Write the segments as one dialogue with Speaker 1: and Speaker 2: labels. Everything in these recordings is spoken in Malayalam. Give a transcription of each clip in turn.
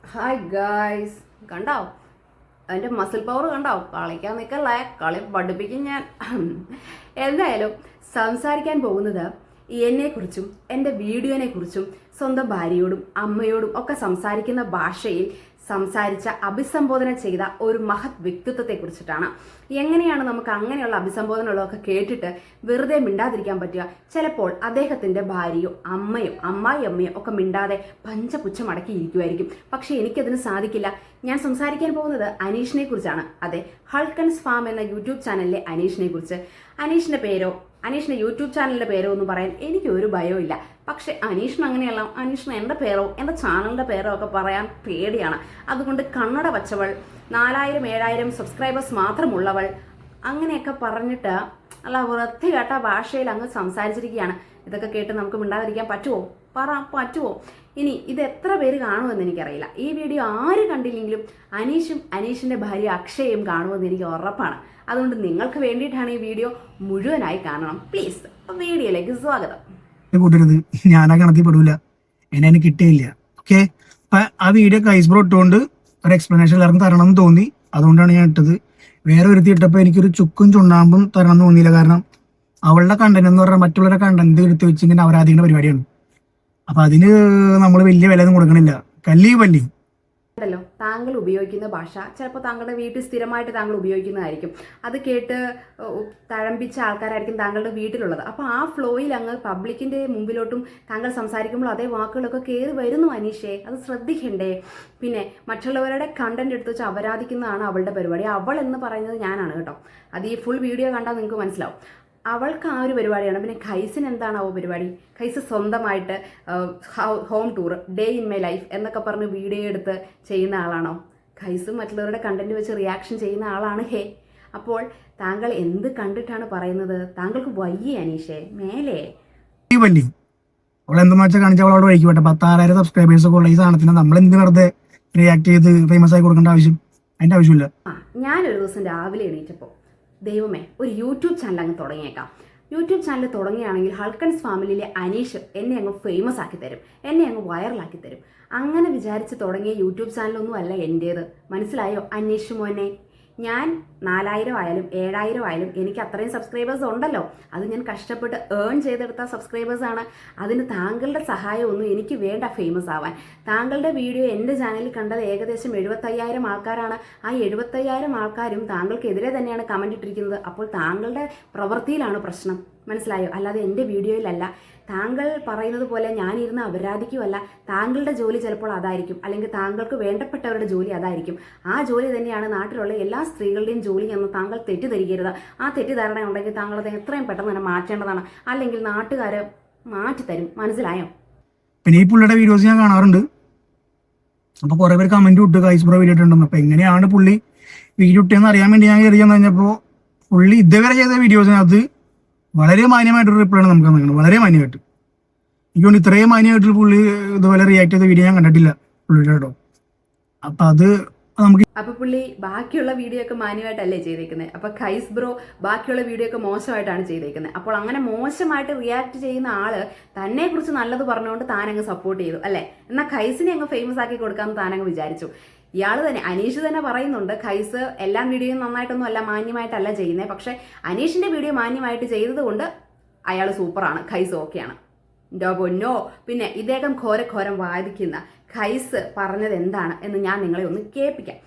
Speaker 1: ഹായ് ഗായ്സ്, കണ്ടോ എൻ്റെ മസിൽ പവർ കണ്ടോ? കളിക്കാൻ നിൽക്കല്ലേ, കളി പഠിപ്പിക്കും ഞാൻ. എന്തായാലും സംസാരിക്കാൻ പോകുന്നത് എന്നെക്കുറിച്ചും എൻ്റെ വീഡിയോനെക്കുറിച്ചും സ്വന്തം ഭാര്യയോടും അമ്മയോടും ഒക്കെ സംസാരിക്കുന്ന ഭാഷയിൽ സംസാരിച്ച അഭിസംബോധന ചെയ്ത ഒരു മഹത് വ്യക്തിത്വത്തെ കുറിച്ചിട്ടാണ്. എങ്ങനെയാണ് നമുക്ക് അങ്ങനെയുള്ള അഭിസംബോധനകളൊക്കെ കേട്ടിട്ട് വെറുതെ മിണ്ടാതിരിക്കാൻ പറ്റുക? ചിലപ്പോൾ അദ്ദേഹത്തിൻ്റെ ഭാര്യയോ അമ്മയോ അമ്മായിയമ്മയോ ഒക്കെ മിണ്ടാതെ പഞ്ചപുച്ഛം അടക്കിയിരിക്കുമായിരിക്കും. പക്ഷേ എനിക്കതിന് സാധിക്കില്ല. ഞാൻ സംസാരിക്കാൻ പോകുന്നത് അനീഷിനെ കുറിച്ചാണ്. അതെ, ഹൾക്കൻസ് ഫാം എന്ന യൂട്യൂബ് ചാനലിലെ അനീഷിനെ കുറിച്ച്. അനീഷിന്റെ യൂട്യൂബ് ചാനലിന്റെ പേരോ എന്ന് പറയാൻ എനിക്ക് ഒരു ഭയവും ഇല്ല. പക്ഷെ അനീഷിന് അങ്ങനെയല്ല. അനീഷിന് എൻ്റെ പേരോ എൻ്റെ ചാനലിൻ്റെ പേരോ ഒക്കെ പറയാൻ പേടിയാണ്. അതുകൊണ്ട് കണ്ണട വച്ചവൾ, 4000-7000 സബ്സ്ക്രൈബേഴ്സ് മാത്രമുള്ളവൾ, അങ്ങനെയൊക്കെ പറഞ്ഞിട്ട് അല്ല വൃത്തികെട്ട ഭാഷയിൽ അങ്ങ് സംസാരിച്ചിരിക്കുകയാണ്. ഇതൊക്കെ കേട്ട് നമുക്ക് മിണ്ടാതിരിക്കാൻ പറ്റുമോ? ഇനി ഇത് എത്ര പേര് കാണുമെന്ന് എനിക്കറിയില്ല. ഈ വീഡിയോ ആര് കണ്ടില്ലെങ്കിലും അനീഷും അനീഷിൻ്റെ ഭാര്യ അക്ഷയയും കാണുമെന്ന് എനിക്ക് ഉറപ്പാണ്. അതുകൊണ്ട് നിങ്ങൾക്ക് വേണ്ടിയിട്ടാണ് ഈ വീഡിയോ മുഴുവനായി കാണണം. പ്ലീസ് വീഡിയോയിലേക്ക് സ്വാഗതം.
Speaker 2: കൂട്ടരുത്, ഞാൻ ആ കണത്തിൽ പെടൂല, എന്നെ കിട്ടിയില്ല. ഓക്കെ, അപ്പൊ ആ വീഡിയോ കൈസ്ബ്രോ ഇട്ടുകൊണ്ട് ഒരു എക്സ്പ്ലനേഷൻ എല്ലാവർക്കും തരണം എന്ന് തോന്നി, അതുകൊണ്ടാണ് ഞാൻ ഇട്ടത്. വേറെ ഒരുത്തി ഇട്ടപ്പോൾ എനിക്കൊരു ചുക്കും ചുണ്ണാമ്പും തരണം എന്ന് തോന്നിയില്ല. കാരണം അവളുടെ കണ്ടന്റ് എന്ന് പറഞ്ഞാൽ മറ്റുള്ളവരുടെ കണ്ടന്റ് എടുത്ത് വെച്ചിങ്ങനെ അവരാധിക്കുന്ന പരിപാടിയാണ്. അപ്പൊ അതിന് നമ്മൾ വലിയ വില ഒന്നും കൊടുക്കണില്ല. കല്ലി
Speaker 1: ല്ലോ താങ്കൾ ഉപയോഗിക്കുന്ന ഭാഷ ചിലപ്പോൾ താങ്കളുടെ വീട്ടിൽ സ്ഥിരമായിട്ട് താങ്കൾ ഉപയോഗിക്കുന്നതായിരിക്കും. അത് കേട്ട് തഴമ്പിച്ച ആൾക്കാരായിരിക്കും താങ്കളുടെ വീട്ടിലുള്ളത്. അപ്പോൾ ആ ഫ്ലോയിൽ അങ്ങ് പബ്ലിക്കിൻ്റെ മുമ്പിലോട്ടും താങ്കൾ സംസാരിക്കുമ്പോൾ അതേ വാക്കുകളൊക്കെ കയറി വരുന്നു അനീഷേ, അത് ശ്രദ്ധിക്കണ്ടേ? പിന്നെ മറ്റുള്ളവരുടെ കണ്ടന്റ് എടുത്ത് വെച്ച് അപരാധിക്കുന്നതാണ് അവളുടെ പരിപാടി. അവൾ എന്ന് പറയുന്നത് ഞാനാണ് കേട്ടോ. അത് ഈ ഫുൾ വീഡിയോ കണ്ടാൽ നിങ്ങൾക്ക് മനസ്സിലാവും. അവൾക്ക് ആ ഒരു പരിപാടിയാണ്. പിന്നെ ഖൈസിന് എന്താണാവോ പരിപാടി? ഖൈസ് സ്വന്തമായിട്ട് home tour, day in my life എന്നൊക്കെ പറഞ്ഞ് വീഡിയോ എടുത്ത് ചെയ്യുന്ന ആളാണോ? ഖൈസ് മറ്റുള്ളവരുടെ കണ്ടന്റ് വെച്ച് റിയാക്ഷൻ ചെയ്യുന്ന ആളാണ്. അപ്പോൾ താങ്കൾ എന്ത് കണ്ടിട്ടാണ് പറയുന്നത്? താങ്കൾക്ക് വയ്യേ അനീഷേ? മേലേ
Speaker 2: അവളെന്തെന്ന് വെച്ചാൽ കാണിച്ചാൽ അവളോട് വഴിക്കട്ടെ. 10,000 സബ്സ്ക്രൈബേഴ്സ് ഒക്കെ ഉള്ള ഈ സാധനത്തിന് നമ്മൾ എന്ത് വെറുതെ റിയാക്ട് ചെയ്ത് ഫേമസ് ആയി കൊടുക്കേണ്ട അതിന്റെ ആവശ്യമില്ല.
Speaker 1: ഞാനൊരു ദിവസം രാവിലെ എണീറ്റപ്പോൾ ദൈവമേ, ഒരു യൂട്യൂബ് ചാനൽ അങ്ങ് തുടങ്ങിയേക്കാം. യൂട്യൂബ് ചാനൽ തുടങ്ങുകയാണെങ്കിൽ ഹൾക്കൻസ് ഫാമിലിയിലെ അനീഷ് എന്നെ അങ്ങ് ഫേമസ് ആക്കി തരും, എന്നെ അങ്ങ് വൈറലാക്കി തരും. അങ്ങനെ വിചാരിച്ച് തുടങ്ങിയ യൂട്യൂബ് ചാനലൊന്നും അല്ല എൻ്റേത്. മനസ്സിലായോ അനീഷ് മോനെ? ഞാൻ 4000 ആയാലും 7000 ആയാലും എനിക്ക് അത്രയും സബ്സ്ക്രൈബേഴ്സ് ഉണ്ടല്ലോ. അത് ഞാൻ കഷ്ടപ്പെട്ട് ഏൺ ചെയ്തെടുത്ത സബ്സ്ക്രൈബേഴ്സാണ്. അതിന് താങ്കളുടെ സഹായമൊന്നും എനിക്ക് വേണ്ട ഫേമസ് ആവാൻ. താങ്കളുടെ വീഡിയോ എൻ്റെ ചാനലിൽ കണ്ടത് ഏകദേശം 75,000 ആൾക്കാരാണ്. ആ 75,000 ആൾക്കാരും താങ്കൾക്കെതിരെ തന്നെയാണ് കമൻ്റ് ഇട്ടിരിക്കുന്നത്. അപ്പോൾ താങ്കളുടെ പ്രവൃത്തിയിലാണ് പ്രശ്നം. മനസ്സിലായോ? അല്ലാതെ എൻ്റെ വീഡിയോയിലല്ല. താങ്കൾ പറയുന്നത് പോലെ ഞാനിരുന്ന് അപരാധിക്കുമല്ല. താങ്കളുടെ ജോലി ചിലപ്പോൾ അതായിരിക്കും, അല്ലെങ്കിൽ താങ്കൾക്ക് വേണ്ടപ്പെട്ടവരുടെ ജോലി അതായിരിക്കും. ആ ജോലി തന്നെയാണ് നാട്ടിലുള്ള എല്ലാ സ്ത്രീകളുടെയും ജോലി എന്ന് താങ്കൾ തെറ്റിദ്ധരിക്കരുത്. ആ തെറ്റിദ്ധാരണ ഉണ്ടെങ്കിൽ താങ്കളത് എത്രയും പെട്ടെന്ന് തന്നെ മാറ്റേണ്ടതാണ്. അല്ലെങ്കിൽ നാട്ടുകാർ മാറ്റിത്തരും. മനസ്സിലായോ?
Speaker 2: പിന്നെ ഈ പുള്ളിയുടെ വീഡിയോസ് ഞാൻ കാണാറുണ്ട്. അപ്പൊ കുറെ പേര് കമന്റ് ഇട്ട് കൈസ്ബ്രോ വീഡിയോ ഇട്ടുണ്ടെന്ന്. അപ്പൊ എങ്ങനെയാണ് പുള്ളി വീഡിയോ ഇട്ടെന്ന് അറിയാൻ വേണ്ടി ഞാൻ കയറി കഴിഞ്ഞപ്പോൾ പുള്ളി ഇതുവരെ ചെയ്ത വീഡിയോസിനകത്ത് വളരെ മാന്യമായിട്ടൊരു റിപ്ലൈ ആണ് നമുക്ക് തന്നിരിക്കുന്നത്. വളരെ മാന്യമായിട്ട്. എനിക്കൊണ്ട് ഇത്രയും മാന്യമായിട്ട് പുള്ളി ഇതുപോലെ റിയാക്ട് ചെയ്ത വീഡിയോ ഞാൻ കണ്ടിട്ടില്ല പുള്ളിയുടെ കേട്ടോ. അപ്പൊ അത് നമുക്ക്
Speaker 1: അപ്പൊ പുള്ളി ബാക്കിയുള്ള വീഡിയോ ഒക്കെ മാന്യമായിട്ടല്ലേ ചെയ്തേക്കുന്നത്. അപ്പൊ ഖൈസ് ബ്രോ ബാക്കിയുള്ള വീഡിയോ ഒക്കെ മോശമായിട്ടാണ് ചെയ്തേക്കുന്നത്. അപ്പോൾ അങ്ങനെ മോശമായിട്ട് റിയാക്ട് ചെയ്യുന്ന ആള് തന്നെ കുറിച്ച് നല്ലത് പറഞ്ഞുകൊണ്ട് താനങ്ങ് സപ്പോർട്ട് ചെയ്തു അല്ലേ? എന്നാൽ ഖൈസിനെ അങ്ങ് ഫേമസ് ആക്കി കൊടുക്കാമെന്ന് താനങ്ങ് വിചാരിച്ചു. ഇയാൾ തന്നെ, അനീഷ് തന്നെ പറയുന്നുണ്ട് ഖൈസ് എല്ലാ വീഡിയോയും നന്നായിട്ടൊന്നും അല്ല, മാന്യമായിട്ടല്ല ചെയ്യുന്നത്. പക്ഷെ അനീഷിന്റെ വീഡിയോ മാന്യമായിട്ട് ചെയ്തത് കൊണ്ട് അയാൾ സൂപ്പറാണ്, ഖൈസ് ഓക്കെയാണ്. പൊന്നോ. പിന്നെ ഇദ്ദേഹം ഘോരം വാദിക്കുന്ന ഖൈസ് പറഞ്ഞത് എന്താണ് എന്ന് ഞാൻ നിങ്ങളെ ഒന്ന് കേൾപ്പിക്കാം.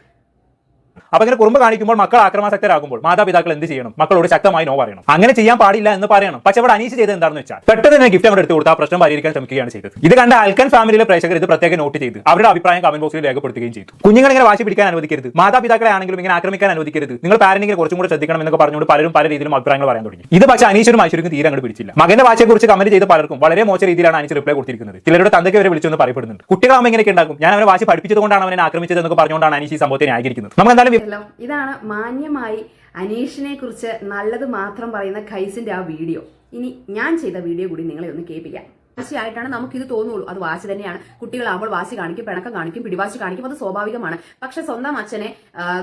Speaker 3: അപ്പൊ ഇങ്ങനെ കുറുമ്പ് കാണിക്കുമ്പോൾ മക്കൾ ആക്രമാസക്തരാകുമ്പോൾ മാതാപിതാക്കൾ എന്ത് ചെയ്യണം? മക്കളോട് ശക്തമായി നോ പറയണം. അങ്ങനെ ചെയ്യാൻ പാടില്ല എന്ന് പറയണം. പക്ഷെ അവിടെ അനീഷ് ചെയ്തത് എന്താണെന്ന് വെച്ചാൽ പെട്ടെന്ന് തന്നെ ഗിഫ്റ്റ് അങ്ങോട്ട് എടുത്ത് കൊടുത്ത് ആ പ്രശ്നം പരിഹരിക്കാൻ ശ്രമിക്കുകയാണ് ചെയ്തത്. ഇത് കണ്ട അൽക്കൻ ഫാമിലിയിലെ പ്രേക്ഷകർ ഇത് പ്രത്യേകം നോട്ട് ചെയ്ത് അവരുടെ അഭിപ്രായം കമന്റ് ബോക്സിൽ രേഖപ്പെടുത്തുകയും ചെയ്തു. കുഞ്ഞുങ്ങൾ ഇങ്ങനെ വാശി പിടിക്കാൻ അനുവദിക്കരുത്, മാതാപിതാക്കളെ ആണെങ്കിലും ഇങ്ങനെ ആക്രമിക്കാൻ അനുവദിക്കരുത്, നിങ്ങൾ പാരന്റിങ്ങിനെ കുറച്ചും കൂടെ ശ്രദ്ധിക്കണം എന്നൊക്കെ പറഞ്ഞുകൊണ്ട് പലരും പല രീതിയിലും അഭിപ്രായങ്ങൾ പറയാൻ തുടങ്ങി. ഇത് പക്ഷേ അനീഷിനും ഐശ്വര്യക്കും തീരെ അങ്ങോട്ട് പിടിച്ചില്ല. മകന്റെ വാശിയെക്കുറിച്ച് കമന്റ് ചെയ്ത പലർക്കും വളരെ മോശം രീതിയിലാണ് അനീഷ് റിപ്ലൈ കൊടുത്തിരിക്കുന്നത്. ചിലരുടെ തന്തയ്ക്ക് വരെ വിളിച്ചെന്ന് പറയപ്പെടുന്നുണ്ട്. കുട്ടികളാകുമ്പോൾ ഇങ്ങനെയൊക്കെ ഉണ്ടാകും, ഞാൻ അവനെ വാശി പഠിപ്പിച്ചതുകൊണ്ടാണ് അവനെ ആക്രമിച്ചത് എന്നൊക്കെ പറഞ്ഞുകൊണ്ടാണ് അനീഷ് ഈ സംഭവത്തെ ന്യായീകരിക്കുന്നത്. നമുക്ക് എന്തായാലും
Speaker 1: ഇതാണ് മാന്യമായി അനീഷിനെ കുറിച്ച് നല്ലത് മാത്രം പറയുന്ന ഖൈസിന്റെ ആ വീഡിയോ. ഇനി ഞാൻ ചെയ്ത വീഡിയോ കൂടി നിങ്ങളെ ഒന്ന് കേൾപ്പിക്കാം. വാശിയായിട്ടാണ് നമുക്കിത് തോന്നുള്ളൂ. അത് വാശി തന്നെയാണ്. കുട്ടികളാകുമ്പോൾ വാശി കാണിക്കും, പിണക്കം കാണിക്കും, പിടിവാശി കാണിക്കും, അത് സ്വാഭാവികമാണ്. പക്ഷെ സ്വന്തം അച്ഛനെ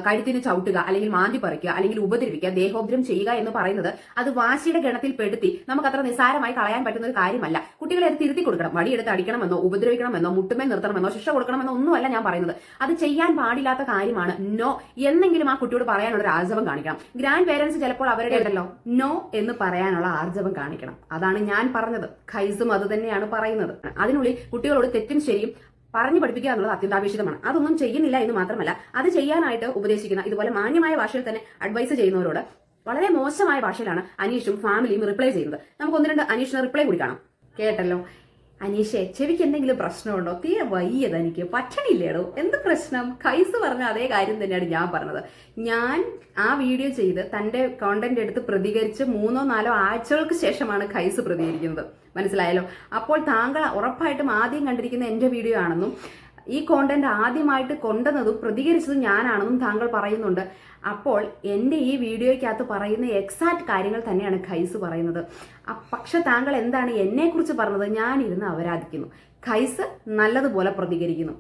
Speaker 1: കഴുത്തിന് ചവിട്ടുക, അല്ലെങ്കിൽ മാന്തി പറിക്കുക, അല്ലെങ്കിൽ ഉപദ്രവിക്കുക, ദേഹോപദ്രം ചെയ്യുക എന്ന് പറയുന്നത് അത് വാശിയുടെ ഗണത്തിൽ പെടുത്തി നമുക്ക് അത്ര നിസ്സാരമായി കളയാൻ പറ്റുന്ന ഒരു കാര്യമല്ല. കുട്ടികളെ അത് തിരുത്തി കൊടുക്കണം. വടിയെടുത്ത് അടിക്കണമെന്നോ ഉപദ്രവിക്കണമെന്നോ മുട്ടുമേ നിർത്തണമെന്നോ ശിക്ഷ കൊടുക്കണമെന്നോ ഒന്നുമല്ല ഞാൻ പറയുന്നത്. അത് ചെയ്യാൻ പാടില്ലാത്ത കാര്യമാണ്. നോ എന്നെങ്കിലും ആ കുട്ടിയോട് പറയാനുള്ള ഒരു ആർജവം കാണിക്കണം. ഗ്രാൻഡ് പേരൻസ് ചിലപ്പോൾ അവരുടെ ഉണ്ടല്ലോ നോ എന്ന് പറയാനുള്ള ആർജവം കാണിക്കണം. അതാണ് ഞാൻ പറഞ്ഞത്. ഖൈസും അത് തന്നെയാണ് പറയുന്നത്. അതിനുള്ളിൽ കുട്ടികളോട് തെറ്റും ശരിയും പറഞ്ഞു പഠിപ്പിക്കുക എന്നുള്ളത് അത്യന്താപേക്ഷിതമാണ്. അതൊന്നും ചെയ്യുന്നില്ല എന്ന് മാത്രമല്ല, അത് ചെയ്യാനായിട്ട് ഉപദേശിക്കുന്ന ഇതുപോലെ മാന്യമായ ഭാഷയിൽ തന്നെ അഡ്വൈസ് ചെയ്യുന്നവരോട് വളരെ മോശമായ ഭാഷയിലാണ് അനീഷും ഫാമിലിയും റിപ്ലൈ ചെയ്യുന്നത്. നമുക്ക് ഒന്ന് രണ്ട് അനീഷിന് റിപ്ലൈ കൂടി കാണാം. കേട്ടല്ലോ അനീഷെ, ചെവിക്ക് എന്തെങ്കിലും പ്രശ്നമുണ്ടോ? തീരെ വയ്യത് എനിക്ക് പറ്റണില്ലേടോ. എന്ത് പ്രശ്നം? ഖൈസ് പറഞ്ഞ അതേ കാര്യം തന്നെയാണ് ഞാൻ പറഞ്ഞത്. ഞാൻ ആ വീഡിയോ ചെയ്ത് തന്റെ കോണ്ടന്റ് എടുത്ത് പ്രതികരിച്ച് 3-4 ആഴ്ചകൾക്ക് ശേഷമാണ് ഖൈസ് പ്രതികരിക്കുന്നത്. മനസ്സിലായല്ലോ? അപ്പോൾ താങ്കൾ ഉറപ്പായിട്ടും ആദ്യം കണ്ടിരിക്കുന്ന എന്റെ വീഡിയോ ആണെന്നും ഈ കോണ്ടന്റ് ആദ്യമായിട്ട് കൊണ്ടുവന്നതും പ്രതികരിച്ചതും ഞാനാണെന്നും താങ്കൾ പറയുന്നുണ്ട്. അപ്പോൾ എൻ്റെ ഈ വീഡിയോയ്ക്കകത്ത് പറയുന്ന എക്സാക്ട് കാര്യങ്ങൾ തന്നെയാണ് ഖൈസ് പറയുന്നത്. പക്ഷെ താങ്കൾ എന്താണ് എന്നെക്കുറിച്ച് പറഞ്ഞത്? ഞാനിരുന്ന് അപരാധിക്കുന്നു. ഖൈസ് നല്ലതുപോലെ പ്രതികരിക്കുന്നു.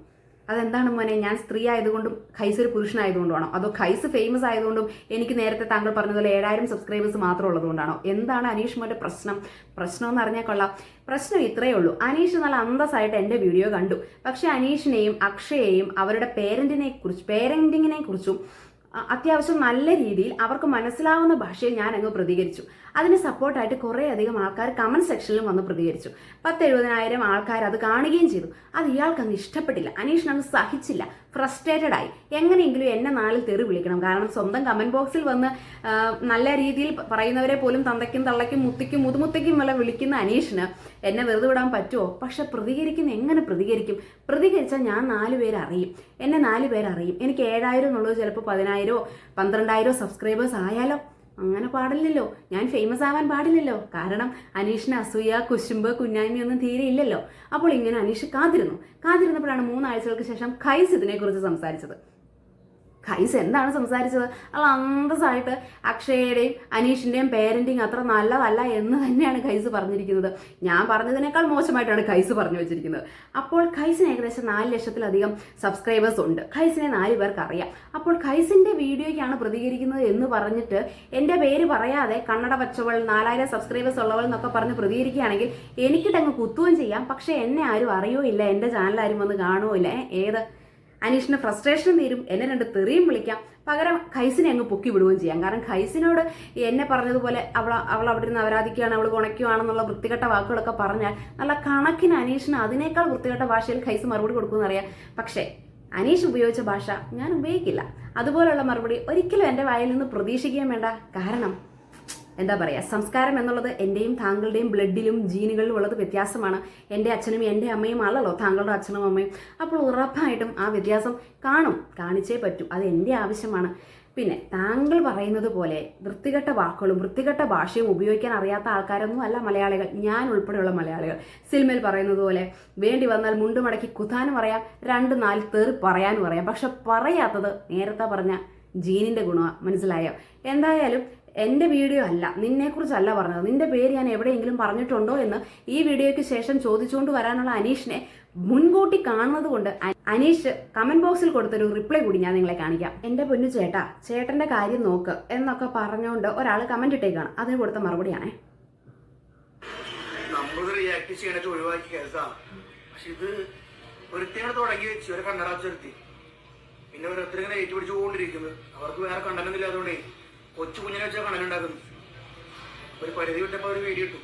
Speaker 1: അതെന്താണ് മോനെ? ഞാൻ സ്ത്രീ ആയതുകൊണ്ടും ഖൈസ് ഒരു പുരുഷനായതുകൊണ്ടാണോ? അതോ ഖൈസ് ഫേമസ് ആയതുകൊണ്ടും എനിക്ക് നേരത്തെ താങ്കൾ പറഞ്ഞതുപോലെ 7000 സബ്സ്ക്രൈബേഴ്സ് മാത്രം ഉള്ളതുകൊണ്ടാണോ? എന്താണ് അനീഷ് മോന്റെ പ്രശ്നം? പ്രശ്നം എന്ന് അറിഞ്ഞാൽ കൊള്ളാം. പ്രശ്നം ഇത്രയേ ഉള്ളൂ. അനീഷ് നല്ല അന്തസ്സായിട്ട് എൻ്റെ വീഡിയോ കണ്ടു. പക്ഷെ അനീഷിനെയും അക്ഷയെയും അവരുടെ പേരന്റിങ്ങിനെ കുറിച്ചും അത്യാവശ്യം നല്ല രീതിയിൽ അവർക്ക് മനസ്സിലാവുന്ന ഭാഷയിൽ ഞാൻ അങ്ങ് പ്രതികരിച്ചു. അതിന് സപ്പോർട്ടായിട്ട് കുറേ അധികം ആൾക്കാർ കമന്റ് സെക്ഷനിലും വന്ന് പ്രതികരിച്ചു. 10,000-70,000 ആൾക്കാർ അത് കാണുകയും ചെയ്തു. അത് ഇയാൾക്ക് അങ്ങ് ഇഷ്ടപ്പെട്ടില്ല. അനീഷിനങ്ങ് സഹിച്ചില്ല, ഫ്രസ്ട്രേറ്റഡ് ആയി. എങ്ങനെയെങ്കിലും എന്നെ നാളിൽ തെറി വിളിക്കണം. കാരണം സ്വന്തം കമന്റ് ബോക്സിൽ വന്ന് നല്ല രീതിയിൽ പറയുന്നവരെ പോലും തന്തയ്ക്കും തള്ളയ്ക്കും മുത്തിക്കും മുതുമുത്തയ്ക്കും വല്ല വിളിക്കുന്ന അനീഷിന് എന്നെ വെറുതെ വിടാൻ പറ്റുമോ? പക്ഷെ പ്രതികരിക്കുന്ന എങ്ങനെ പ്രതികരിക്കും? പ്രതികരിച്ചാൽ ഞാൻ 4 പേര് അറിയും, എന്നെ 4 പേര് അറിയും. എനിക്ക് 7,000 എന്നുള്ളത് ചിലപ്പോൾ 10,000-12,000 സബ്സ്ക്രൈബേഴ്സ് ആയാലോ? അങ്ങനെ പാടില്ലല്ലോ. ഞാൻ ഫേമസ് ആവാൻ പാടില്ലല്ലോ. കാരണം അനീഷിന് അസൂയ, കുശുമ്പ്, കുഞ്ഞായ്മയൊന്നും തീരെ ഇല്ലല്ലോ. അപ്പോൾ ഇങ്ങനെ അനീഷ് കാത്തിരുന്നപ്പോഴാണ് 3 ആഴ്ചകൾക്ക് ശേഷം ഖൈസ് ഇതിനെക്കുറിച്ച് സംസാരിച്ചത്. ഖൈസ് എന്താണ് സംസാരിച്ചത്? അത് അന്തസ്സായിട്ട് അക്ഷയുടെയും അനീഷിന്റെയും പേരന്റിങ് അത്ര നല്ലതല്ല എന്ന് തന്നെയാണ് ഖൈസ് പറഞ്ഞിരിക്കുന്നത്. ഞാൻ പറഞ്ഞതിനേക്കാൾ മോശമായിട്ടാണ് ഖൈസ് പറഞ്ഞു വെച്ചിരിക്കുന്നത്. അപ്പോൾ ഖൈസിന് ഏകദേശം 4 ലക്ഷത്തിലധികം സബ്സ്ക്രൈബേഴ്സ് ഉണ്ട്. ഖൈസിനെ 4 പേർക്ക് അറിയാം. അപ്പോൾ ഖൈസിന്റെ വീഡിയോയ്ക്കാണ് പ്രതികരിക്കുന്നത് എന്ന് പറഞ്ഞിട്ട് എന്റെ പേര് പറയാതെ കണ്ണട വച്ചവൾ, 4000 സബ്സ്ക്രൈബേഴ്സ് ഉള്ളവൾ എന്നൊക്കെ പറഞ്ഞ് പ്രതികരിക്കുകയാണെങ്കിൽ എനിക്കിട്ടങ്ങ് കുത്തുകയും ചെയ്യാം. പക്ഷെ എന്നെ ആരും അറിയോ ഇല്ല, എന്റെ ചാനൽ ആരും വന്ന് കാണുമോ ഇല്ല. ഏത് അനീഷിന് ഫ്രസ്ട്രേഷൻ തീരും, എന്നെ 2 തെറിയും വിളിക്കാം. പകരം ഖൈസിനെ അങ്ങ് പൊക്കി വിടുകയും ചെയ്യാം. കാരണം ഖൈസിനോട് എന്നെ പറഞ്ഞതുപോലെ അവൾ അവിടെ ഇരുന്ന് അപരാധിക്കുകയാണ്, അവൾ കുണയ്ക്കുകയാണെന്നുള്ള വൃത്തികെട്ട വാക്കുകളൊക്കെ പറഞ്ഞാൽ നല്ല കണക്കിന് അനീഷിന് അതിനേക്കാൾ വൃത്തികെട്ട ഭാഷയിൽ ഖൈസ് മറുപടി കൊടുക്കുമെന്നറിയാം. പക്ഷേ അനീഷ് ഉപയോഗിച്ച ഭാഷ ഞാൻ ഉപയോഗിക്കില്ല. അതുപോലുള്ള മറുപടി ഒരിക്കലും എൻ്റെ വായിൽ നിന്ന് പ്രതീക്ഷിക്കുകയും വേണ്ട. കാരണം എന്താ പറയുക, സംസ്കാരം എന്നുള്ളത് എൻ്റെയും താങ്കളുടെയും ബ്ലഡിലും ജീനുകളിലും ഉള്ളത് വ്യത്യാസമാണ്. എൻ്റെ അച്ഛനും എൻ്റെ അമ്മയും അല്ലല്ലോ താങ്കളുടെ അച്ഛനും അമ്മയും. അപ്പോൾ ഉറപ്പായിട്ടും ആ വ്യത്യാസം കാണിച്ചേ പറ്റൂ. അത് എൻ്റെ ആവശ്യമാണ്. പിന്നെ താങ്കൾ പറയുന്നത് പോലെ വൃത്തികെട്ട വാക്കുകളും വൃത്തികെട്ട ഭാഷയും ഉപയോഗിക്കാൻ അറിയാത്ത ആൾക്കാരൊന്നും അല്ല മലയാളികൾ, ഞാൻ ഉൾപ്പെടെയുള്ള മലയാളികൾ. സിനിമയിൽ പറയുന്നത് പോലെ വേണ്ടി വന്നാൽ മുണ്ട് മടക്കി കുത്താനും അറിയാം, 2-4 തെറി പറയാനും അറിയാം. പക്ഷെ പറയാത്തത് നേരത്തെ പറഞ്ഞ ജീനിന്റെ ഗുണമാണ്. മനസ്സിലായോ? എന്തായാലും എൻ്റെ വീഡിയോ അല്ല, നിന്നെക്കുറിച്ചല്ല പറഞ്ഞത്. നിന്റെ പേര് ഞാൻ എവിടെയെങ്കിലും പറഞ്ഞിട്ടുണ്ടോ എന്ന് ഈ വീഡിയോയ്ക്ക് ശേഷം ചോദിച്ചുകൊണ്ട് വരാനുള്ള അനീഷിനെ മുൻകൂട്ടി കാണുന്നത് കൊണ്ട് അനീഷ് കമന്റ് ബോക്സിൽ കൊടുത്തൊരു റിപ്ലൈ കൂടി ഞാൻ നിങ്ങളെ കാണിക്കാം. എൻ്റെ പൊന്നു ചേട്ടന്റെ കാര്യം നോക്ക് എന്നൊക്കെ പറഞ്ഞുകൊണ്ട് ഒരാൾ കമന്റ് ഇട്ടേക്കാണ്. അതിന് കൊടുത്ത മറുപടിയാണേ.
Speaker 4: നമ്മൾ റിയാക്ട് ചെയ്യണ ഒഴിവാക്കി കേസാണ്. പക്ഷെ ഇത് ഒരുത്തിനെ തുടങ്ങി വെച്ച് ഒരു കണ്ണടാച്ചൊരുത്തി, പിന്നെ ഓരോരുത്തരിങ്ങനെ ഏറ്റുപിടിച്ചുകൊണ്ടിരിക്കുന്നത്. അവർക്ക് വേറെ കണ്ടന്റ് ഇല്ലാതുകൊണ്ടേ കൊച്ചു കുഞ്ഞിനെ വെച്ചാൽ കണ്ടന്റ് ഉണ്ടാക്കുന്നു. ഒരു പരിധി വിട്ടപ്പോൾ ഒരു വീഡിയോ ഇട്ടു,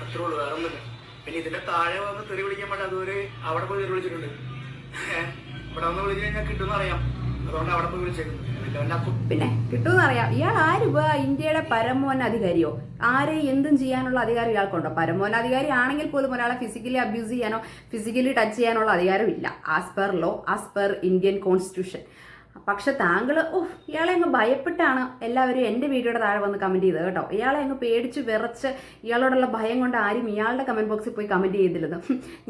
Speaker 4: അത്രേ ഉള്ളൂ, വേറെ ഒന്നുമില്ല. പിന്നെ ഇതിന്റെ താഴെ വന്ന് തെറി വിളിക്കാൻ പറ്റാ, അതുവരെ അവിടെ പോയി തെറി വിളിച്ചിട്ടുണ്ട്. ഇവിടെ വന്ന് വിളിച്ചു കഴിഞ്ഞാൽ കിട്ടുമെന്ന് അറിയാം, അതുകൊണ്ട് അവിടെ പോയി വിളിച്ചേക്കുന്നു.
Speaker 1: പിന്നെ കിട്ടുമെന്ന് അറിയാം. ഇയാൾ ആരും ഇന്ത്യയുടെ പരമോന്നധികാരിയോ? ആരെ എന്തും ചെയ്യാനുള്ള അധികാരം ഇയാൾക്കുണ്ടോ? പരമോന്നധികാരി ആണെങ്കിൽ പോലും ഒരാളെ ഫിസിക്കലി അബ്യൂസ് ചെയ്യാനോ ഫിസിക്കലി ടച്ച് ചെയ്യാനുള്ള അധികാരം ഇല്ല, as per law, as per Indian constitution. പക്ഷെ താങ്കൾ ഇയാളെ അങ്ങ് ഭയപ്പെട്ടാണ് എല്ലാവരും എൻ്റെ വീഡിയോയുടെ താഴെ വന്ന് കമൻറ്റ് ചെയ്തത് കേട്ടോ. ഇയാളെ അങ്ങ് പേടിച്ച് വിറച്ച് ഇയാളോടുള്ള ഭയം കൊണ്ട് ആരും ഇയാളുടെ കമൻറ്റ് ബോക്സിൽ പോയി കമൻറ്റ് ചെയ്തില്ലെന്ന്.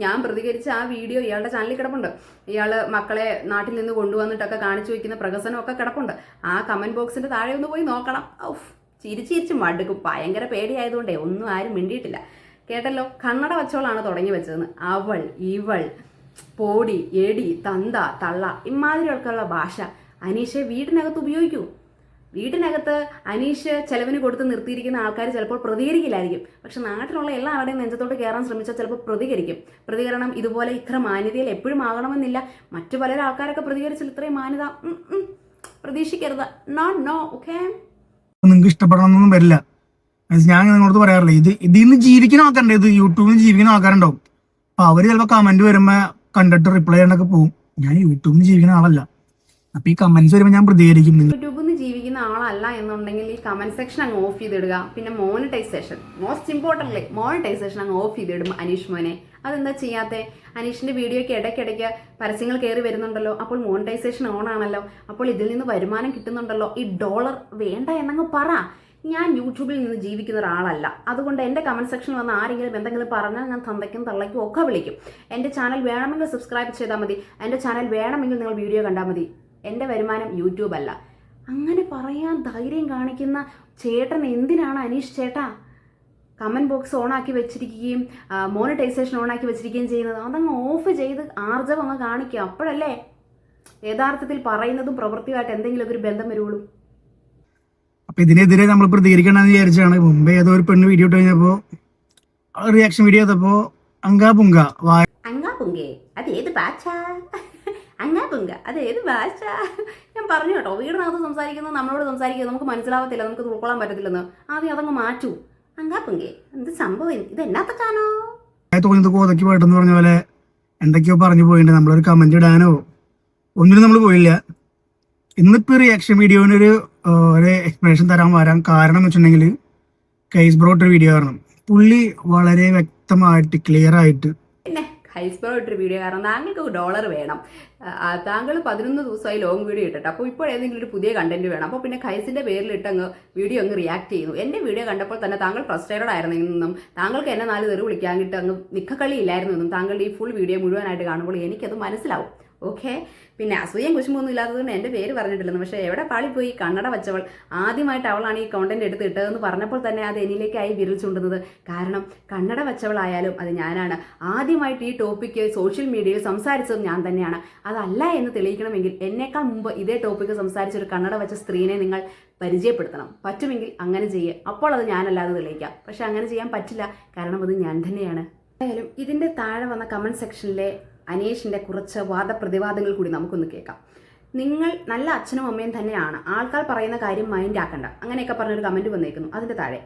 Speaker 1: ഞാൻ പ്രതികരിച്ച ആ വീഡിയോ ഇയാളുടെ ചാനലിൽ കിടപ്പുണ്ട്. ഇയാൾ മക്കളെ നാട്ടിൽ നിന്ന് കൊണ്ടുവന്നിട്ടൊക്കെ കാണിച്ചു വയ്ക്കുന്ന പ്രഹസനമൊക്കെ കിടപ്പുണ്ട്. ആ കമൻറ്റ് ബോക്സിൻ്റെ താഴെ ഒന്ന് പോയി നോക്കണം. ചിരിച്ച് മടുക്കും. ഭയങ്കര പേടിയായതുകൊണ്ടേ ഒന്നും ആരും മിണ്ടിയിട്ടില്ല. കേട്ടല്ലോ, കണ്ണട വച്ചോളാണ് തുടങ്ങി വെച്ചതെന്ന്. അവൾ, ഇവൾ, പോടി, എടി, തന്ത, തള്ള, ഇമാതിരിയൊക്കെയുള്ള ഭാഷ അനീഷെ വീടിനകത്ത് ഉപയോഗിക്കൂ. വീട്ടിനകത്ത് അനീഷ് ചെലവിന് കൊടുത്ത് നിർത്തിയിരിക്കുന്ന ആൾക്കാർ ചിലപ്പോൾ പ്രതികരിക്കില്ലായിരിക്കും. പക്ഷെ നാട്ടിലുള്ള എല്ലാവരുടെയും നെഞ്ചത്തോട്ട് കയറാൻ ശ്രമിച്ചാൽ ചിലപ്പോൾ പ്രതികരിക്കും. പ്രതികരണം ഇതുപോലെ ഇത്ര മാന്യതയിൽ എപ്പോഴും ആകണമെന്നില്ല. മറ്റു പല ആൾക്കാരൊക്കെ പ്രതികരിച്ചാൽ ഇത്രയും മാന്യത പ്രതീക്ഷിക്കരുത്. No okay.
Speaker 2: നിങ്ങൾക്ക് ഇഷ്ടപ്പെടണമെന്നൊന്നും വരില്ല. ഞാൻ നിങ്ങളോട് പറയാറില്ല, ഇതിൽ നിന്ന് ജീവിക്കുന്ന ആൾക്കാരുണ്ട്, ഇത് യൂട്യൂബിൽ നിന്ന് ജീവിക്കുന്ന ആൾക്കാരുണ്ടാവും. അപ്പൊ അവര് ചിലപ്പോൾ കമന്റ് വരുമ്പോ കണ്ടിട്ട് റിപ്ലൈ ചെയ്യാനൊക്കെ പോകും. ഞാൻ യൂട്യൂബിൽ നിന്ന് ജീവിക്കുന്ന ആളല്ല. അപ്പൊ ഈ കമന്റ്സ് വരുമ്പോൾ ഞാൻ പ്രതികരിക്കും.
Speaker 1: യൂട്യൂബിൽ നിന്ന് ജീവിക്കുന്ന ആളല്ല എന്നുണ്ടെങ്കിൽ ഈ കമന്റ് സെക്ഷൻ അങ്ങ് ഓഫ് ചെയ്തിടുക. പിന്നെ മോണിറ്റൈസേഷൻ, മോസ്റ്റ് ഇമ്പോർട്ടൻ്റ് മോണിറ്റൈസേഷൻ അങ്ങ് ഓഫ് ചെയ്തിടും അനീഷ് മോനെ. അതെന്താ ചെയ്യാത്തെ? അനീഷിന്റെ വീഡിയോയ്ക്ക് ഇടയ്ക്കിടയ്ക്ക് പരസ്യങ്ങൾ കയറി വരുന്നുണ്ടല്ലോ, അപ്പോൾ മോണിറ്റൈസേഷൻ ഓൺ ആണല്ലോ, അപ്പോൾ ഇതിൽ നിന്ന് വരുമാനം കിട്ടുന്നുണ്ടല്ലോ. ഈ ഡോളർ വേണ്ട എന്നങ്ങ് പറ. ഞാൻ യൂട്യൂബിൽ നിന്ന് ജീവിക്കുന്ന ഒരാളല്ല. അതുകൊണ്ട് എൻ്റെ കമന്റ് സെക്ഷനിൽ വന്ന് ആരെങ്കിലും എന്തെങ്കിലും പറഞ്ഞാൽ ഞാൻ തന്തയ്ക്കും തള്ളയ്ക്കും ഒക്കെ വിളിക്കും. എൻ്റെ ചാനൽ വേണമെങ്കിൽ സബ്സ്ക്രൈബ് ചെയ്താൽ മതി, എൻ്റെ ചാനൽ വേണമെങ്കിൽ നിങ്ങൾ വീഡിയോ കണ്ടാൽ മതി. എൻ്റെ വരുമാനം യൂട്യൂബ് അല്ല. അങ്ങനെ പറയാൻ ധൈര്യം കാണിക്കുന്ന ചേട്ടൻ എന്തിനാണ് അനീഷ് ചേട്ടാ കമൻറ്റ് ബോക്സ് ഓണാക്കി വെച്ചിരിക്കുകയും മോണിറ്റൈസേഷൻ ഓണാക്കി വെച്ചിരിക്കുകയും ചെയ്യുന്നത്? അതങ്ങ് ഓഫ് ചെയ്ത് ആർജവം അങ്ങ് കാണിക്കുക. അപ്പോഴല്ലേ യഥാർത്ഥത്തിൽ പറയുന്നതും പ്രവൃത്തിയുമായിട്ട് എന്തെങ്കിലും ഒരു ബന്ധം വരുള്ളൂ.
Speaker 2: അപ്പൊ ഇതിനെതിരെ നമ്മൾ പ്രതികരിക്കണമെന്ന് വിചാരിച്ചാണ്. മുമ്പേ ഏതോ ഒരു പെണ്ണ് വീഡിയോ ഇട്ട് കഴിഞ്ഞപ്പോ റിയാക്ഷൻ വീഡിയോ ചെയ്തപ്പോ അങ്കാപുങ്ക
Speaker 1: അത് ഏത് ഭാഷ? അങ്ങാപുങ്ക അത് ഏത് ഭാഷ? ഞാൻ പറഞ്ഞു കേട്ടോ, വീടിനകത്ത് സംസാരിക്കുന്നത് നമ്മളോട് സംസാരിക്കുന്നത് നമുക്ക് മനസ്സിലാവത്തില്ല, നമുക്ക് ഉൾക്കൊള്ളാൻ പറ്റത്തില്ലെന്ന്. ആദ്യം അതങ്ങ് മാറ്റൂ. അങ്ങാപുങ്കേ എന്ത് സംഭവം? ഇത് എന്നാത്താനോ
Speaker 2: തോന്നിയത് കോതയ്ക്ക് പോയിട്ടെന്ന് പറഞ്ഞ പോലെ എന്തൊക്കെയോ പറഞ്ഞു പോയിട്ടുണ്ട്. നമ്മളൊരു കമന്റ് ഇടാനോ ഒന്നിനും നമ്മൾ പോയില്ല. ഇന്നിപ്പോ റിയാക്ഷൻ വീഡിയോനൊരു എക്സ്പ്ലനേഷൻ വരാൻ കാരണം എന്ന് വെച്ചിട്ടുണ്ടെങ്കിൽ കൈസ് ബ്രോ ഇട്ടൊരു വീഡിയോ കാരണം പുള്ളി വളരെ വ്യക്തമായിട്ട് ക്ലിയർ ആയിട്ട്
Speaker 1: പിന്നെ ഹൈസ്പോ ഇട്ടൊരു വീഡിയോ കാരണം താങ്കൾക്ക് ഡോളർ വേണം, താങ്കൾ 11 ദിവസമായി ലോങ് വീഡിയോ ഇട്ടിട്ട്, അപ്പോൾ ഇപ്പോൾ ഏതെങ്കിലും ഒരു പുതിയ കണ്ടന്റ് വേണം. അപ്പോൾ പിന്നെ ഖൈസിന്റെ പേരിലിട്ട് അങ്ങ് വീഡിയോ അങ്ങ് റിയാക്ട് ചെയ്യുന്നു. എൻ്റെ വീഡിയോ കണ്ടപ്പോൾ തന്നെ താങ്കൾ ഫ്രസ്ട്രേറ്റഡ് ആയിരുന്നെന്നും താങ്കൾക്ക് എന്നെ 4 തെറി വിളിക്കാനിട്ട് അങ്ങ് നിക്കക്കളി ഇല്ലായിരുന്നു എന്നും താങ്കളുടെ ഈ ഫുൾ വീഡിയോ മുഴുവനായിട്ട് കാണുമ്പോൾ എനിക്കത് മനസ്സിലാവും. ഓക്കെ. പിന്നെ അസൂയം കുശുമൊന്നും ഇല്ലാത്തതുകൊണ്ട് എൻ്റെ പേര് പറഞ്ഞിട്ടില്ലെന്ന്. പക്ഷേ എവിടെ പാളിപ്പോയി കണ്ണട വച്ചവൾ, ആദ്യമായിട്ട് അവളാണ് ഈ കോണ്ടന്റ് എടുത്ത് ഇട്ടതെന്ന് പറഞ്ഞപ്പോൾ തന്നെ അത് എന്നിലേക്കായി വിരൽ ചൂണ്ടുന്നത്. കാരണം കണ്ണട വച്ചവളായാലും അത് ഞാനാണ്. ആദ്യമായിട്ട് ഈ ടോപ്പിക്ക് സോഷ്യൽ മീഡിയയിൽ സംസാരിച്ചതും ഞാൻ തന്നെയാണ്. അതല്ല എന്ന് തെളിയിക്കണമെങ്കിൽ എന്നേക്കാൾ മുമ്പ് ഇതേ ടോപ്പിക്ക് സംസാരിച്ച ഒരു കണ്ണട വച്ച സ്ത്രീനെ നിങ്ങൾ പരിചയപ്പെടുത്തണം. പറ്റുമെങ്കിൽ അങ്ങനെ ചെയ്യുക. അപ്പോൾ അത് ഞാനല്ലാതെ തെളിയിക്കാം. പക്ഷെ അങ്ങനെ ചെയ്യാൻ പറ്റില്ല, കാരണം അത് ഞാൻ തന്നെയാണ്. എന്തായാലും ഇതിൻ്റെ താഴെ വന്ന കമൻറ്റ് സെക്ഷനിലെ അനീഷിൻ്റെ കുറച്ച് വാദപ്രതിവാദങ്ങൾ കൂടി നമുക്കൊന്ന് കേൾക്കാം. നിങ്ങൾ നല്ല അച്ഛനും അമ്മയും തന്നെയാണ്, ആൾക്കാർ പറയുന്ന കാര്യം മൈൻഡ് ആക്കണ്ട, അങ്ങനെയൊക്കെ പറഞ്ഞൊരു കമൻറ്റ് വന്നേക്കുന്നു. അതിൻ്റെ താഴെ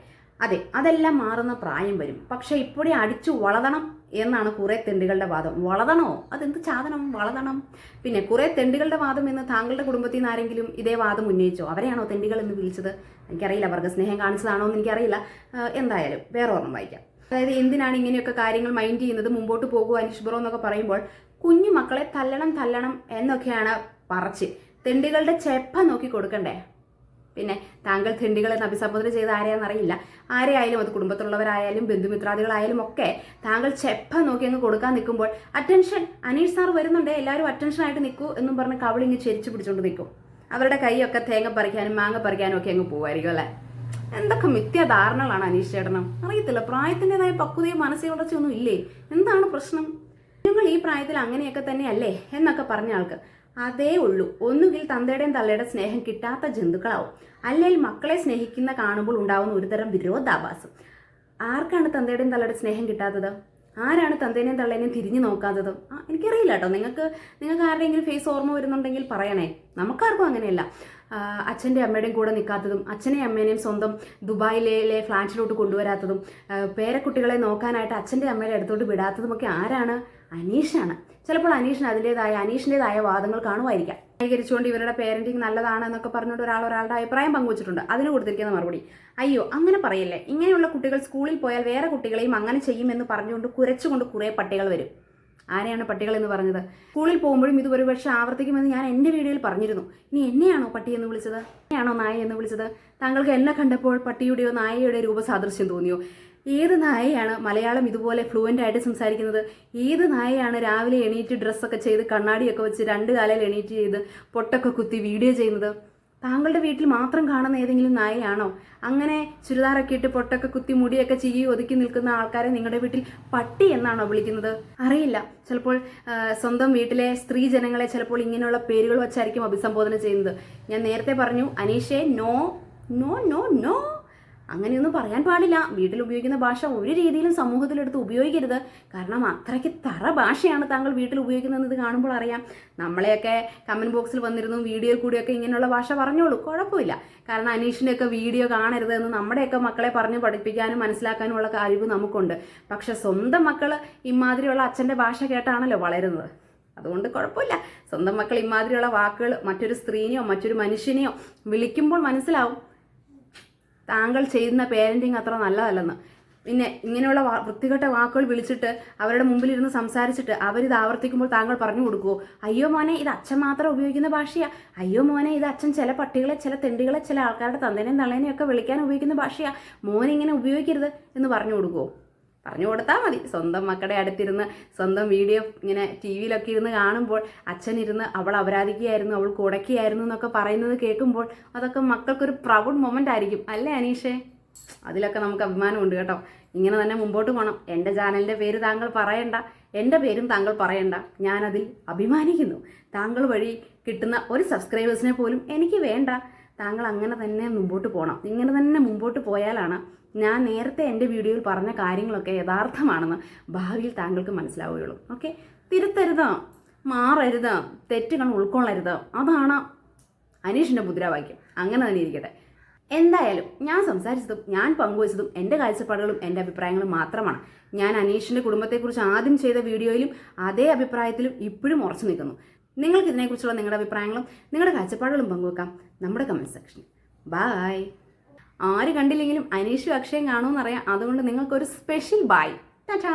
Speaker 1: അതെ, അതെല്ലാം മാറുന്ന പ്രായം വരും, പക്ഷെ ഇപ്പോഴേ അടിച്ചു വളതണം എന്നാണ് കുറേ തെണ്ടികളുടെ വാദം. വളതണോ? അതെന്ത് സാധനം വളതണം? പിന്നെ കുറേ തെണ്ടികളുടെ വാദം എന്ന് താങ്കളുടെ കുടുംബത്തിൽ നിന്ന് ആരെങ്കിലും ഇതേ വാദം ഉന്നയിച്ചോ? അവരെയാണോ തെണ്ടികൾ എന്ന് വിളിച്ചത്? എനിക്കറിയില്ല, വർഗ്ഗസ്നേഹം കാണിച്ചതാണോ എന്ന് എനിക്കറിയില്ല. എന്തായാലും വേറെ ഒരെണ്ണം വായിക്കാം. അതായത് എന്തിനാണ് ഇങ്ങനെയൊക്കെ കാര്യങ്ങൾ മൈൻഡ് ചെയ്യുന്നത്, മുമ്പോട്ട് പോകുക അനീഷ് ബ്രോ എന്നൊക്കെ പറയുമ്പോൾ കുഞ്ഞു മക്കളെ തല്ലണം എന്നൊക്കെയാണ് പറച്ച്. തെണ്ടികളുടെ ചെപ്പ നോക്കി കൊടുക്കണ്ടേ? പിന്നെ താങ്കൾ തെണ്ടികളെ അഭിസംബോധന ചെയ്ത് ആരെയാണെന്നറിയില്ല. ആരെയായാലും അത് കുടുംബത്തിലുള്ളവരായാലും ബന്ധുമിത്രാദികളായാലും ഒക്കെ താങ്കൾ ചെപ്പ നോക്കി അങ്ങ് കൊടുക്കാൻ നിൽക്കുമ്പോൾ അറ്റൻഷൻ അനീഷ് സാർ വരുന്നുണ്ട്, എല്ലാവരും അറ്റൻഷനായിട്ട് നിൽക്കൂ എന്നും പറഞ്ഞ് കവിളിങ്ങ് ചെരിച്ച് പിടിച്ചുകൊണ്ട് നിൽക്കും. അവരുടെ കൈയൊക്കെ തേങ്ങ പറിക്കാനും മാങ്ങ പറിക്കാനും ഒക്കെ അങ്ങ് പോവായിരിക്കും അല്ലേ? എന്തൊക്കെ മിഥ്യാധാരണകളാണ് അനീഷ് ചേട്ടനും? അറിയത്തില്ല, പ്രായത്തിൻ്റെതായ പക്വതയും മാനസിക വളർച്ചയൊന്നും ഇല്ലേ? എന്താണ് പ്രശ്നം? നിങ്ങൾ ഈ പ്രായത്തിൽ അങ്ങനെയൊക്കെ തന്നെയല്ലേ എന്നൊക്കെ പറഞ്ഞ ആൾക്ക് അതേ ഉള്ളൂ. ഒന്നുകിൽ തന്തയുടെയും തള്ളയുടെ സ്നേഹം കിട്ടാത്ത ജന്തുക്കളാവും, അല്ലെങ്കിൽ മക്കളെ സ്നേഹിക്കുന്ന കാണുമ്പോൾ ഉണ്ടാവുന്ന ഒരുതരം വിരോധാഭാസം. ആർക്കാണ് തന്തയുടെയും തള്ളയുടെ സ്നേഹം കിട്ടാത്തത്? ആരാണ് തന്തേനെയും തള്ളേനെയും തിരിഞ്ഞു നോക്കാത്തത്? എനിക്കറിയില്ല കേട്ടോ. നിങ്ങൾക്ക് ആരുടെയെങ്കിലും ഫേസ് ഓർമ്മ വരുന്നുണ്ടെങ്കിൽ പറയണേ. നമുക്കാർക്കും അങ്ങനെയല്ല. അച്ഛൻ്റെ അമ്മയുടെയും കൂടെ നിൽക്കാത്തതും അച്ഛനെയും അമ്മേനെയും സ്വന്തം ദുബായിലെ ഫ്ലാറ്റിലോട്ട് കൊണ്ടുവരാത്തതും പേരക്കുട്ടികളെ നോക്കാനായിട്ട് അച്ഛൻ്റെ അമ്മയുടെ അടുത്തോട്ട് വിടാത്തതുമൊക്കെ ആരാണ്? അനീഷാണ്. ചിലപ്പോൾ അനീഷിൻ്റെതായ വാദങ്ങൾ കാണുമായിരിക്കാം. ന്യായീകരിച്ചുകൊണ്ട് ഇവരുടെ പേരൻറ്റിങ് നല്ലതാണ് എന്നൊക്കെ പറഞ്ഞുകൊണ്ട് ഒരാളുടെ അഭിപ്രായം പങ്കുവച്ചിട്ടുണ്ട്. അതിന് കൊടുത്തിരിക്കുന്ന മറുപടി, അയ്യോ അങ്ങനെ പറയല്ലേ, ഇങ്ങനെയുള്ള കുട്ടികൾ സ്കൂളിൽ പോയാൽ വേറെ കുട്ടികളെയും അങ്ങനെ ചെയ്യുമെന്ന് പറഞ്ഞുകൊണ്ട് കുരച്ചുകൊണ്ട് കുറേ പട്ടികൾ വരും. ആരെയാണ് പട്ടികൾ എന്ന് പറഞ്ഞത്? സ്കൂളിൽ പോകുമ്പോഴും ഇത് ഒരുപക്ഷെ ആവർത്തിക്കുമെന്ന് ഞാൻ എൻ്റെ വീഡിയോയിൽ പറഞ്ഞിരുന്നു. ഇനി എന്നെയാണോ പട്ടി എന്ന് വിളിച്ചത്? എന്നെയാണോ നായ എന്ന് വിളിച്ചത്? താങ്കൾക്ക് എന്നെ കണ്ടപ്പോൾ പട്ടിയുടെയോ നായയുടെ രൂപസാദൃശ്യം തോന്നിയോ? ഏത് നായയാണ് മലയാളം ഇതുപോലെ ഫ്ലുവൻ്റ് ആയിട്ട് സംസാരിക്കുന്നത്? ഏത് നായയാണ് രാവിലെ എണീറ്റ് ഡ്രസ്സൊക്കെ ചെയ്ത് കണ്ണാടിയൊക്കെ വെച്ച് 2 കാലയിൽ എണീറ്റ് ചെയ്ത് പൊട്ടൊക്കെ കുത്തി വീഡിയോ ചെയ്യുന്നത്? താങ്കളുടെ വീട്ടിൽ മാത്രം കാണുന്ന ഏതെങ്കിലും നായയാണോ? അങ്ങനെ ചുരിദാറൊക്കെ ഇട്ട് പൊട്ടൊക്കെ കുത്തി മുടിയൊക്കെ ചീകി ഒതുക്കി നിൽക്കുന്ന ആൾക്കാരെ നിങ്ങളുടെ വീട്ടിൽ പട്ടി എന്നാണോ വിളിക്കുന്നത്? അറിയില്ല. ചിലപ്പോൾ സ്വന്തം വീട്ടിലെ സ്ത്രീ ജനങ്ങളെ ചിലപ്പോൾ ഇങ്ങനെയുള്ള പേരുകൾ വെച്ചായിരിക്കും അഭിസംബോധന ചെയ്യുന്നത്. ഞാൻ നേരത്തെ പറഞ്ഞു, അനീഷേ, നോ നോ നോ നോ, അങ്ങനെയൊന്നും പറയാൻ പാടില്ല. വീട്ടിൽ ഉപയോഗിക്കുന്ന ഭാഷ ഒരു രീതിയിലും സമൂഹത്തിലെടുത്ത് ഉപയോഗിക്കരുത്. കാരണം അത്രയ്ക്ക് തറ ഭാഷയാണ് താങ്കൾ വീട്ടിൽ ഉപയോഗിക്കുന്നതെന്ന് ഇത് കാണുമ്പോൾ അറിയാം. നമ്മളെയൊക്കെ കമൻറ്റ് ബോക്സിൽ വന്നിരുന്നു വീഡിയോയിൽ കൂടിയൊക്കെ ഇങ്ങനെയുള്ള ഭാഷ പറഞ്ഞോളൂ, കുഴപ്പമില്ല. കാരണം അനീഷിൻ്റെയൊക്കെ വീഡിയോ കാണരുത് എന്ന് നമ്മുടെയൊക്കെ മക്കളെ പറഞ്ഞ് പഠിപ്പിക്കാനും മനസ്സിലാക്കാനും ഉള്ള കഴിവ് നമുക്കുണ്ട്. പക്ഷെ സ്വന്തം മക്കൾ ഇമാതിരിയുള്ള അച്ഛൻ്റെ ഭാഷ കേട്ടാണല്ലോ വളരുന്നത്. അതുകൊണ്ട് കുഴപ്പമില്ല. സ്വന്തം മക്കൾ ഇമാതിരിയുള്ള വാക്കുകൾ മറ്റൊരു സ്ത്രീനെയോ മറ്റൊരു മനുഷ്യനെയോ വിളിക്കുമ്പോൾ മനസ്സിലാവും താങ്കൾ ചെയ്യുന്ന പേരൻറ്റിങ് അത്ര നല്ലതല്ലെന്ന്. പിന്നെ ഇങ്ങനെയുള്ള വൃത്തികെട്ട വാക്കുകൾ വിളിച്ചിട്ട് അവരുടെ മുമ്പിലിരുന്ന് സംസാരിച്ചിട്ട് അവരിത് ആവർത്തിക്കുമ്പോൾ താങ്കൾ പറഞ്ഞു കൊടുക്കുമോ? അയ്യോ മോനെ, ഇത് അച്ഛൻ മാത്രം ഉപയോഗിക്കുന്ന ഭാഷയാണ്. അയ്യോ മോനെ, ഇത് അച്ഛൻ ചില പട്ടികളെ, ചില തെണ്ടികളെ, ചില ആൾക്കാരുടെ തന്തേനെയും തള്ളേനെയും ഒക്കെ വിളിക്കാൻ ഉപയോഗിക്കുന്ന ഭാഷയാണ്, മോനെ ഇങ്ങനെ ഉപയോഗിക്കരുത് എന്ന് പറഞ്ഞു കൊടുക്കുമോ? പറഞ്ഞു കൊടുത്താൽ മതി. സ്വന്തം മക്കളുടെ അടുത്തിരുന്ന് സ്വന്തം വീഡിയോ ഇങ്ങനെ ടി വിയിലൊക്കെ ഇരുന്ന് കാണുമ്പോൾ അച്ഛനിരുന്ന് അവൾ അപരാധിക്കുകയായിരുന്നു, അവൾ കുടക്കുകയായിരുന്നു എന്നൊക്കെ പറയുന്നത് കേൾക്കുമ്പോൾ അതൊക്കെ മക്കൾക്കൊരു പ്രൗഡ് മൊമെൻ്റ് ആയിരിക്കും, അല്ലേ അനീഷേ? അതിലൊക്കെ നമുക്ക് അഭിമാനമുണ്ട് കേട്ടോ. ഇങ്ങനെ തന്നെ മുമ്പോട്ട് പോകണം. എൻ്റെ ചാനലിൻ്റെ പേര് താങ്കൾ പറയണ്ട, എൻ്റെ പേരും താങ്കൾ പറയണ്ട. ഞാനതിൽ അഭിമാനിക്കുന്നു. താങ്കൾ വഴി കിട്ടുന്ന ഒരു സബ്സ്ക്രൈബേഴ്സിനെ പോലും എനിക്ക് വേണ്ട. താങ്കൾ അങ്ങനെ തന്നെ മുമ്പോട്ട് പോകണം. ഇങ്ങനെ തന്നെ മുമ്പോട്ട് പോയാലാണ് ഞാൻ നേരത്തെ എൻ്റെ വീഡിയോയിൽ പറഞ്ഞ കാര്യങ്ങളൊക്കെ യഥാർത്ഥമാണെന്ന് ഭാവിയിൽ താങ്കൾക്ക് മനസ്സിലാവുകയുള്ളൂ. ഓക്കെ, തിരുത്തരുത്, മാറരുത്, തെറ്റുകൾ ഉൾക്കൊള്ളരുത്. അതാണ് അനീഷിൻ്റെ മുദ്രാവാക്യം. അങ്ങനെ തന്നെ ഇരിക്കട്ടെ. എന്തായാലും ഞാൻ സംസാരിച്ചതും ഞാൻ പങ്കുവച്ചതും എൻ്റെ കാഴ്ചപ്പാടുകളും എൻ്റെ അഭിപ്രായങ്ങളും മാത്രമാണ്. ഞാൻ അനീഷിൻ്റെ കുടുംബത്തെക്കുറിച്ച് ആദ്യം ചെയ്ത വീഡിയോയിലും അതേ അഭിപ്രായത്തിലും ഇപ്പോഴും ഉറച്ചു നിൽക്കുന്നു. നിങ്ങൾക്ക് ഇതിനെക്കുറിച്ചുള്ള നിങ്ങളുടെ അഭിപ്രായങ്ങളും നിങ്ങളുടെ കാഴ്ചപ്പാടുകളും പങ്കുവെക്കാം നമ്മുടെ കമൻറ്റ് സെക്ഷനിൽ. ബായ്. ആര് കണ്ടില്ലെങ്കിലും അനീഷും അക്ഷയും കാണുമെന്നറിയാം. അതുകൊണ്ട് നിങ്ങൾക്കൊരു സ്പെഷ്യൽ ബായ്. ടാറ്റാ.